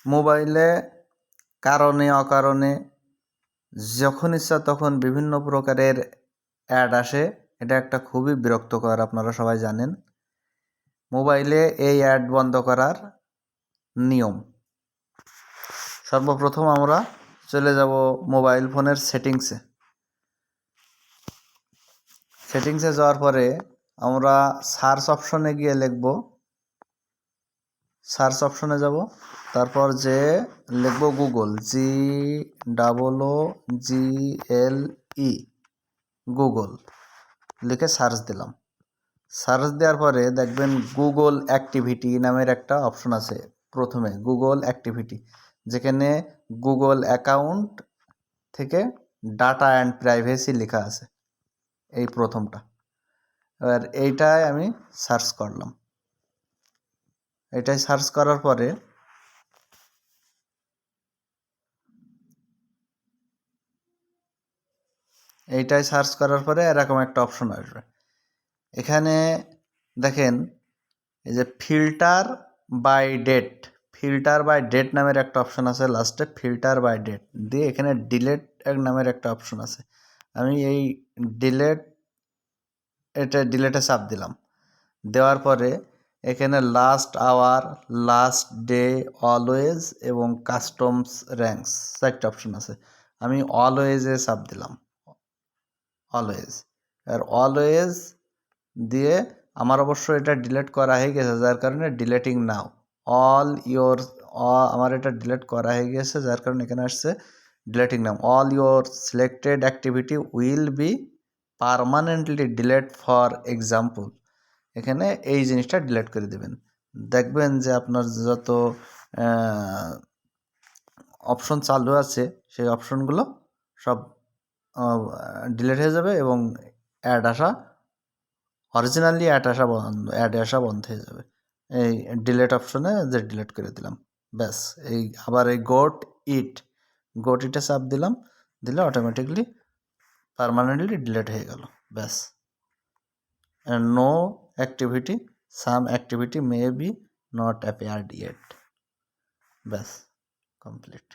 মোবাইলে কারণে অকারণে যখন ইচ্ছা তখন বিভিন্ন প্রকারের অ্যাড আসে। এটা একটা খুবই বিরক্তকর, আপনারা সবাই জানেন। মোবাইলে এই অ্যাড বন্ধ করার নিয়ম, সর্বপ্রথম আমরা চলে যাব মোবাইল ফোনের সেটিংসে যাওয়ার পরে আমরা সার্চ অপশনে গিয়ে লিখব, সার্চ অপশনে যাব, তারপর যে লিখব গুগল, GOOGLE, গুগল লিখে সার্চ দিলাম। সার্চ দেওয়ার পরে দেখবেন গুগল অ্যাক্টিভিটি নামের একটা অপশন আছে। প্রথমে গুগল অ্যাক্টিভিটি, যেখানে গুগল অ্যাকাউন্ট থেকে ডাটা অ্যান্ড প্রাইভেসি লেখা আছে, এই প্রথমটা। এবার এইটাই আমি সার্চ করলাম। এটাই সার্চ করার পরে এরকম একটা অপশন আসবে। এখানে দেখেন এই যে ফিল্টার বাই ডেট নামের একটা অপশন আছে, লাস্টে ফিল্টার বাই ডেট দিয়ে এখানে ডিলেট নামের একটা অপশন আছে। আমি এই ডিলেটে চাপ দিলাম। দেওয়ার পরে এখানে last hour, last day, always এবং কাস্টমস র্যাঙ্কস চারটা অপশন আছে। আমি অলওয়েজে চাপ দিলাম, অলওয়েজ দিয়ে আমার অবশ্য এটা ডিলিট করা হয়ে গেছে, যার কারণে ডিলেটিং নাও আমার এটা ডিলিট করা হয়ে গেছে, যার কারণে এখানে আসছে deleting now. All your selected activity will be permanently delete for example. এখানে এই জিনিসটা ডিলিট করে দেবেন। দেখবেন যে আপনার যত অপশন চালু আছে সেই অপশনগুলো সব ডিলিট হয়ে যাবে এবং অরিজিনালি অ্যাড আসা বন্ধ হয়ে যাবে। এই ডিলেট অপশনে যে ডিলিট করে দিলাম, ব্যাস। এই আবার এই ইটে চাপ দিলাম, দিলে অটোমেটিকলি পার্মানেন্টলি ডিলিট হয়ে গেল, ব্যাস। No activity, some activity may be not appeared yet, ব্যাস, কমপ্লিট।